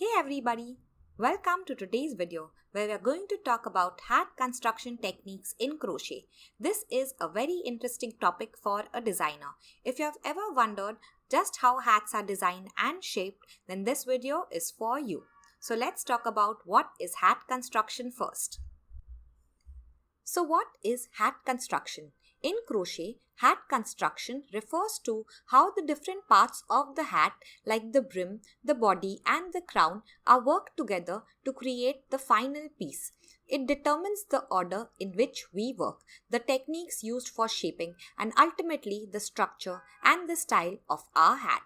Hey everybody! Welcome to today's video where we are going to talk about hat construction techniques in crochet. This is a very interesting topic for a designer. If you have ever wondered just how hats are designed and shaped, then this video is for you. So let's talk about what is hat construction first. So what is hat construction? In crochet, hat construction refers to how the different parts of the hat like the brim, the body and the crown are worked together to create the final piece. It determines the order in which we work, the techniques used for shaping and ultimately the structure and the style of our hat.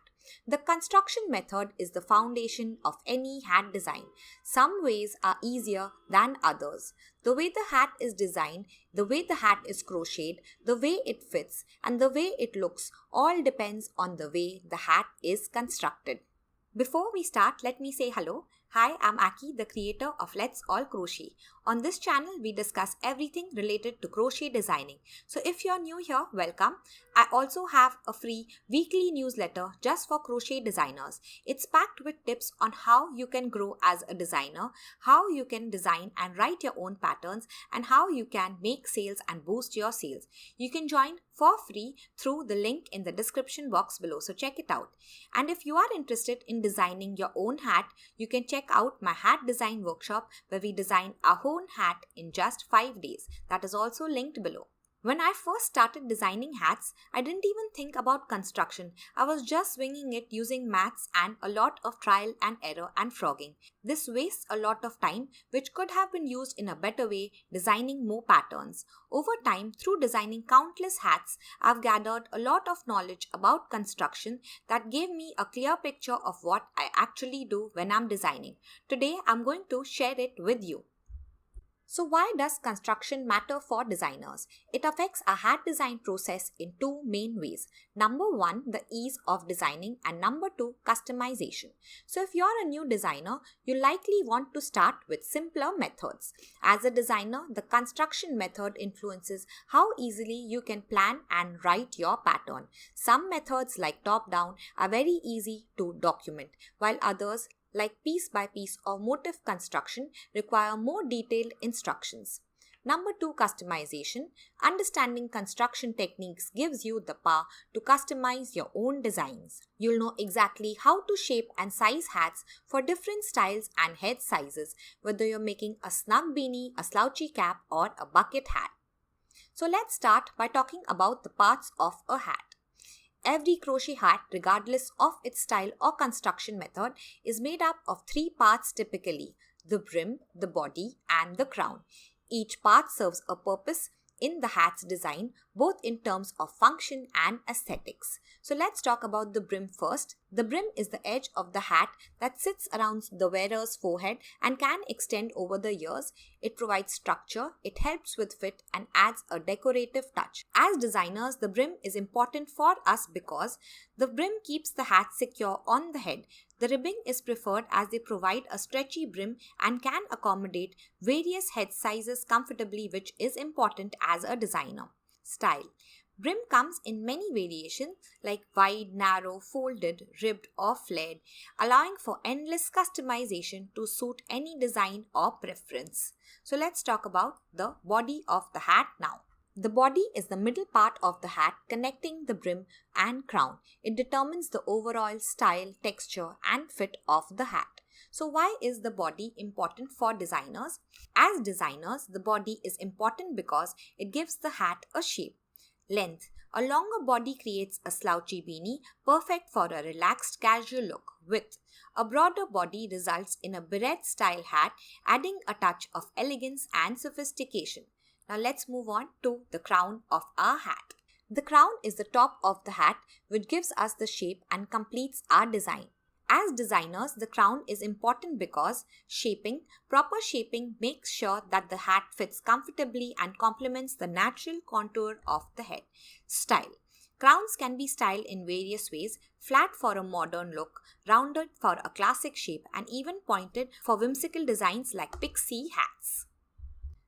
The construction method is the foundation of any hat design. Some ways are easier than others. The way the hat is designed, the way the hat is crocheted, the way it fits, and the way it looks all depends on the way the hat is constructed. Before we start, let me say hello. Hi, I'm Aki, the creator of Let's All Crochet. On this channel, we discuss everything related to crochet designing. So if you're new here, welcome. I also have a free weekly newsletter just for crochet designers. It's packed with tips on how you can grow as a designer, how you can design and write your own patterns, and how you can make sales and boost your sales. You can join for free through the link in the description box below, so check it out. And if you are interested in designing your own hat, you can check out my hat design workshop where we design our own hat in just 5 days. That is also linked below. When I first started designing hats, I didn't even think about construction. I was just swinging it using maths and a lot of trial and error and frogging. This wastes a lot of time which could have been used in a better way, designing more patterns. Over time, through designing countless hats, I've gathered a lot of knowledge about construction that gave me a clear picture of what I actually do when I'm designing. Today, I'm going to share it with you. So why does construction matter for designers? It affects a hat design process in two main ways. Number one, the ease of designing, and number two, customization. So if you're a new designer, you likely want to start with simpler methods. As a designer, the construction method influences how easily you can plan and write your pattern. Some methods like top-down are very easy to document, while others like piece by piece or motif construction require more detailed instructions. Number two, customization. Understanding construction techniques gives you the power to customize your own designs. You'll know exactly how to shape and size hats for different styles and head sizes, whether you're making a snug beanie, a slouchy cap, or a bucket hat. So let's start by talking about the parts of a hat. Every crochet hat, regardless of its style or construction method, is made up of three parts typically: the brim, the body, and the crown. Each part serves a purpose in the hat's design, both in terms of function and aesthetics. So let's talk about the brim first. The brim is the edge of the hat that sits around the wearer's forehead and can extend over the ears. It provides structure, it helps with fit, and adds a decorative touch. As designers, the brim is important for us because the brim keeps the hat secure on the head. The ribbing is preferred as they provide a stretchy brim and can accommodate various head sizes comfortably, which is important as a designer. Style. Brim comes in many variations like wide, narrow, folded, ribbed or flared, allowing for endless customization to suit any design or preference. So let's talk about the body of the hat now. The body is the middle part of the hat connecting the brim and crown. It determines the overall style, texture and fit of the hat. So why is the body important for designers? As designers, the body is important because it gives the hat a shape. Length. A longer body creates a slouchy beanie, perfect for a relaxed casual look. Width. A broader body results in a beret style hat, adding a touch of elegance and sophistication. Now let's move on to the crown of our hat. The crown is the top of the hat which gives us the shape and completes our design. As designers, the crown is important because proper shaping makes sure that the hat fits comfortably and complements the natural contour of the head. Style. Crowns can be styled in various ways: flat for a modern look, rounded for a classic shape, and even pointed for whimsical designs like pixie hats.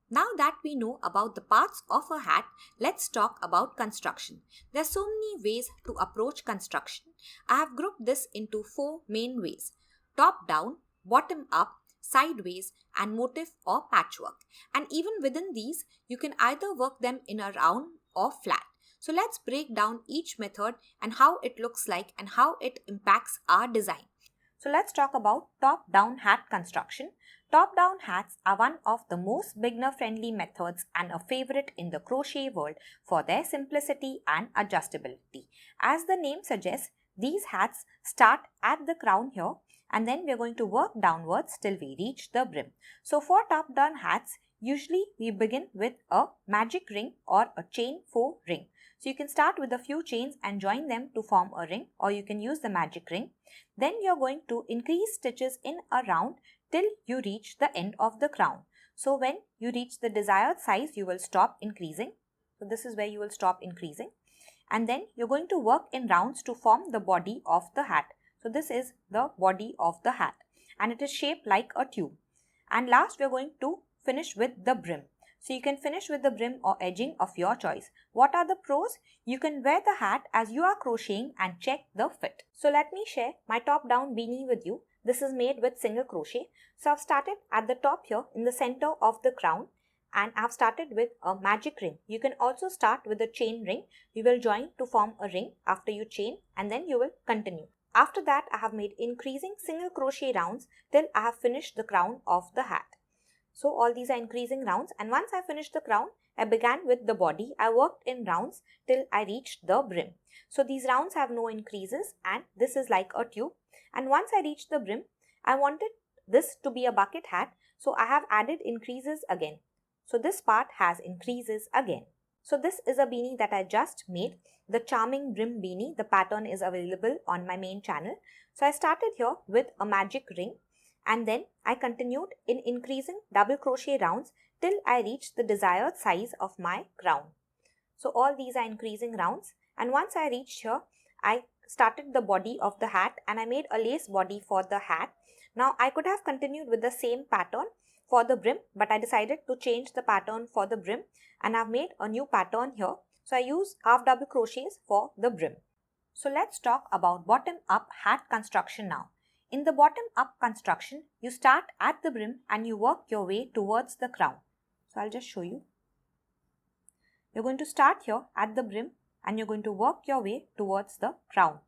Now that we know about the parts of a hat, let's talk about construction. There are so many ways to approach construction. I have grouped this into 4 main ways: top down, bottom up, sideways, and motif or patchwork. And even within these, you can either work them in a round or flat. So let's break down each method and how it looks like and how it impacts our design. So let's talk about top-down hat construction. Top-down hats are one of the most beginner-friendly methods and a favorite in the crochet world for their simplicity and adjustability. As the name suggests, these hats start at the crown here, and then we are going to work downwards till we reach the brim. So for top-down hats, usually we begin with a magic ring or a chain 4 ring. So you can start with a few chains and join them to form a ring, or you can use the magic ring. Then you are going to increase stitches in a round till you reach the end of the crown. So when you reach the desired size, you will stop increasing. So this is where you will stop increasing. And then you're going to work in rounds to form the body of the hat. So this is the body of the hat and it is shaped like a tube. And last we're going to finish with the brim. So you can finish with the brim or edging of your choice. What are the pros? You can wear the hat as you are crocheting and check the fit. So let me share my top down beanie with you. This is made with single crochet. So I've started at the top here in the center of the crown and I've started with a magic ring. You can also start with a chain ring. You will join to form a ring after you chain and then you will continue. After that, I have made increasing single crochet rounds till I have finished the crown of the hat. So all these are increasing rounds, and once I finished the crown, I began with the body. I worked in rounds till I reached the brim. So these rounds have no increases and this is like a tube. And once I reached the brim, I wanted this to be a bucket hat. So I have added increases again. So this part has increases again. So this is a beanie that I just made. The charming brim beanie. The pattern is available on my main channel. So I started here with a magic ring and then I continued in increasing double crochet rounds till I reached the desired size of my crown. So all these are increasing rounds, and once I reached here, I started the body of the hat and I made a lace body for the hat. Now I could have continued with the same pattern for the brim, but I decided to change the pattern for the brim and I've made a new pattern here. So I use half double crochets for the brim. So let's talk about bottom up hat construction now. In the bottom up construction, you start at the brim and you work your way towards the crown. So I'll just show you. You're going to start here at the brim and you're going to work your way towards the crown.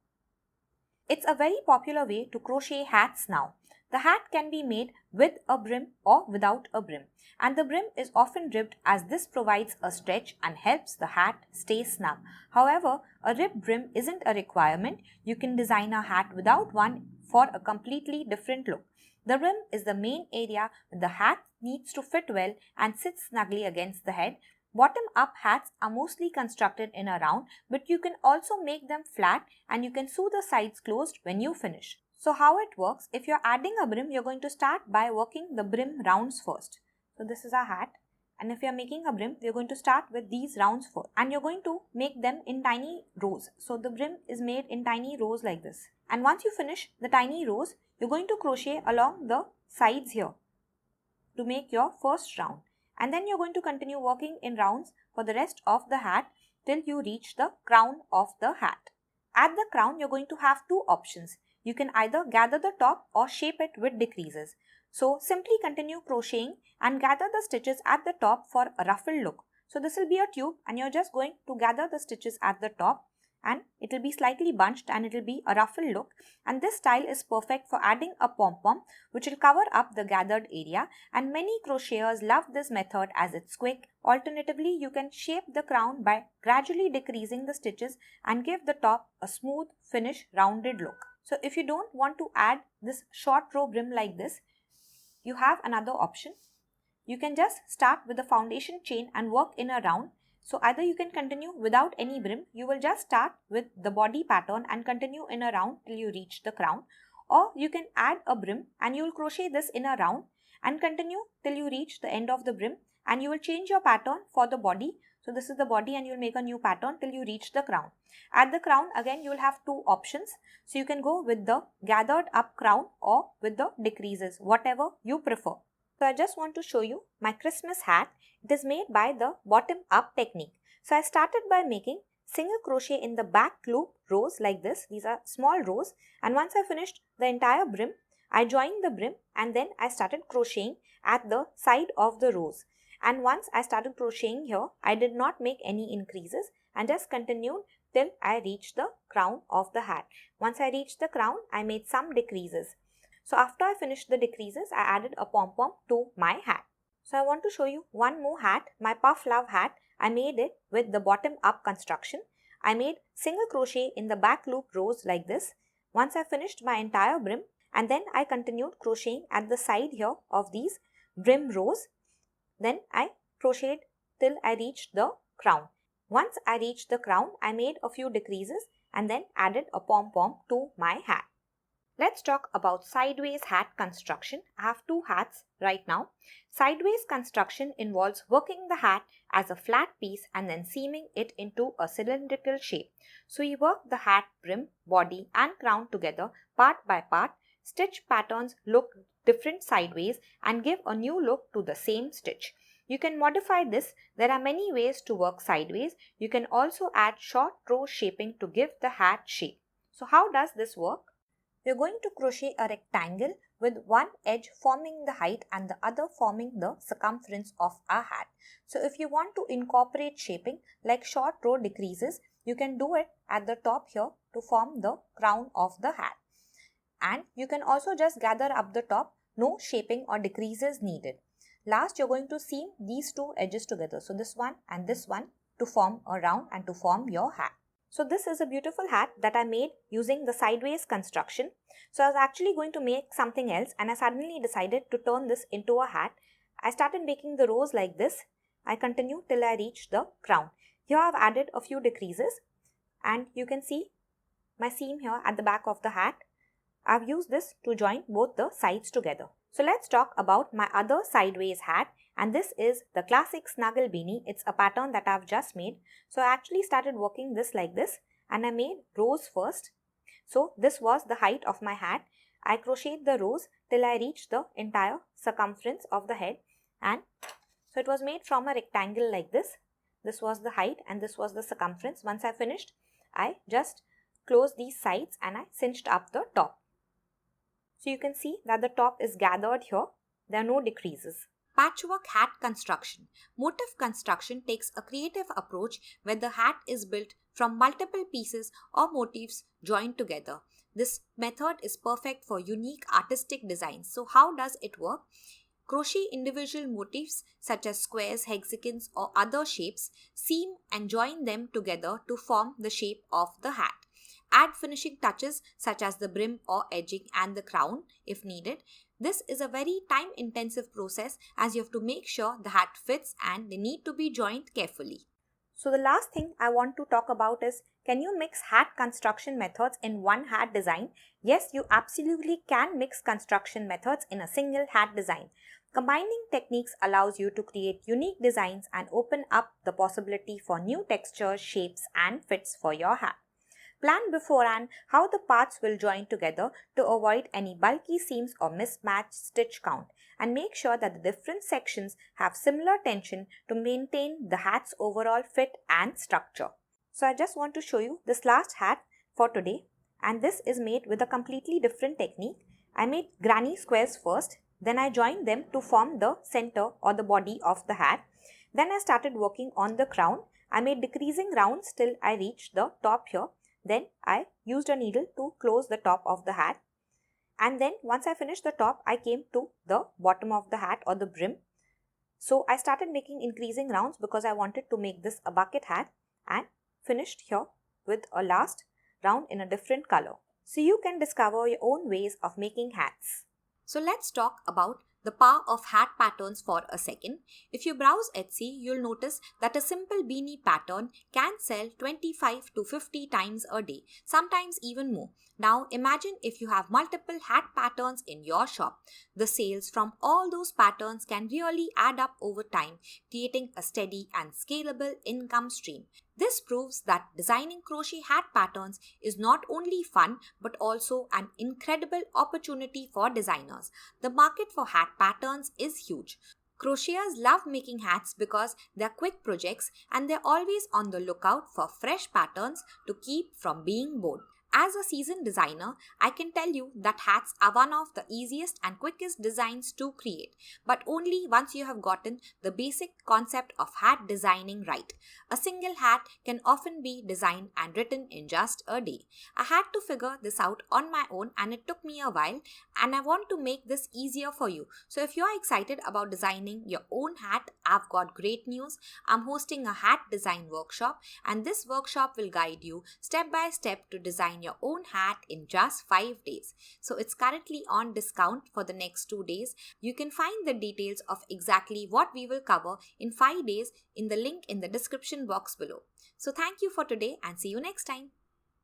It's a very popular way to crochet hats now. The hat can be made with a brim or without a brim, and the brim is often ribbed as this provides a stretch and helps the hat stay snug. However, a ribbed brim isn't a requirement. You can design a hat without one for a completely different look. The brim is the main area where the hat needs to fit well and sit snugly against the head. Bottom-up hats are mostly constructed in a round, but you can also make them flat and you can sew the sides closed when you finish. So how it works, if you're adding a brim, you're going to start by working the brim rounds first. So this is our hat, and if you're making a brim, you're going to start with these rounds first and you're going to make them in tiny rows. So the brim is made in tiny rows like this. And once you finish the tiny rows, you're going to crochet along the sides here to make your first round. And then you're going to continue working in rounds for the rest of the hat till you reach the crown of the hat. At the crown, you're going to have two options. You can either gather the top or shape it with decreases. So simply continue crocheting and gather the stitches at the top for a ruffled look. So this will be a tube and you're just going to gather the stitches at the top and it will be slightly bunched and it will be a ruffled look, and this style is perfect for adding a pom-pom which will cover up the gathered area, and many crocheters love this method as it's quick. Alternatively, you can shape the crown by gradually decreasing the stitches and give the top a smooth finish rounded look. So if you don't want to add this short row brim like this, you have another option. You can just start with the foundation chain and work in a round. So either you can continue without any brim, you will just start with the body pattern and continue in a round till you reach the crown, or you can add a brim and you will crochet this in a round and continue till you reach the end of the brim, and you will change your pattern for the body. So this is the body and you will make a new pattern till you reach the crown. At the crown again you will have two options. So you can go with the gathered up crown or with the decreases, whatever you prefer. So I just want to show you my Christmas hat. It is made by the bottom up technique. So I started by making single crochet in the back loop rows like this. These are small rows, and once I finished the entire brim, I joined the brim and then I started crocheting at the side of the rows. And once I started crocheting here, I did not make any increases and just continued till I reached the crown of the hat. Once I reached the crown, I made some decreases. So after I finished the decreases, I added a pom-pom to my hat. So I want to show you one more hat, my puff love hat. I made it with the bottom up construction. I made single crochet in the back loop rows like this. Once I finished my entire brim, and then I continued crocheting at the side here of these brim rows. Then I crocheted till I reached the crown. Once I reached the crown, I made a few decreases and then added a pom-pom to my hat. Let's talk about sideways hat construction. I have two hats right now. Sideways construction involves working the hat as a flat piece and then seaming it into a cylindrical shape. So we work the hat brim, body and crown together part by part. Stitch patterns look different sideways and give a new look to the same stitch. You can modify this. There are many ways to work sideways. You can also add short row shaping to give the hat shape. So how does this work? We are going to crochet a rectangle with one edge forming the height and the other forming the circumference of our hat. So if you want to incorporate shaping like short row decreases, you can do it at the top here to form the crown of the hat. And you can also just gather up the top, no shaping or decreases needed. Last, you're going to seam these two edges together. So this one and this one to form a round and to form your hat. So this is a beautiful hat that I made using the sideways construction. So I was actually going to make something else and I suddenly decided to turn this into a hat. I started making the rows like this. I continued till I reached the crown. Here I've added a few decreases and you can see my seam here at the back of the hat. I've used this to join both the sides together. So let's talk about my other sideways hat, and this is the classic snuggle beanie. It's a pattern that I've just made. So I actually started working this like this and I made rows first. So this was the height of my hat. I crocheted the rows till I reached the entire circumference of the head, and so it was made from a rectangle like this. This was the height and this was the circumference. Once I finished, I just closed these sides and I cinched up the top. So you can see that the top is gathered here. There are no decreases. Patchwork hat construction. Motif construction takes a creative approach where the hat is built from multiple pieces or motifs joined together. This method is perfect for unique artistic designs. So how does it work? Crochet individual motifs such as squares, hexagons or other shapes, seam and join them together to form the shape of the hat. Add finishing touches such as the brim or edging and the crown if needed. This is a very time-intensive process as you have to make sure the hat fits and they need to be joined carefully. So the last thing I want to talk about is, can you mix hat construction methods in one hat design? Yes, you absolutely can mix construction methods in a single hat design. Combining techniques allows you to create unique designs and open up the possibility for new textures, shapes and fits for your hat. Plan beforehand how the parts will join together to avoid any bulky seams or mismatched stitch count, and make sure that the different sections have similar tension to maintain the hat's overall fit and structure. So I just want to show you this last hat for today, and this is made with a completely different technique. I made granny squares first, then I joined them to form the center or the body of the hat. Then I started working on the crown. I made decreasing rounds till I reached the top here. Then I used a needle to close the top of the hat, and then once I finished the top, I came to the bottom of the hat or the brim. So I started making increasing rounds because I wanted to make this a bucket hat, and finished here with a last round in a different color. So you can discover your own ways of making hats. So let's talk about the power of hat patterns for a second. If you browse Etsy, you'll notice that a simple beanie pattern can sell 25 to 50 times a day, sometimes even more. Now imagine if you have multiple hat patterns in your shop. The sales from all those patterns can really add up over time, creating a steady and scalable income stream. This proves that designing crochet hat patterns is not only fun but also an incredible opportunity for designers. The market for hat patterns is huge. Crocheters love making hats because they're quick projects and they're always on the lookout for fresh patterns to keep from being bored. As a seasoned designer, I can tell you that hats are one of the easiest and quickest designs to create, but only once you have gotten the basic concept of hat designing right. A single hat can often be designed and written in just a day. I had to figure this out on my own and it took me a while, and I want to make this easier for you. So if you are excited about designing your own hat, I've got great news. I'm hosting a hat design workshop, and this workshop will guide you step by step to design your own hat in just 5 days. So it's currently on discount for the next 2 days. You can find the details of exactly what we will cover in 5 days in the link in the description box below. So thank you for today and see you next time.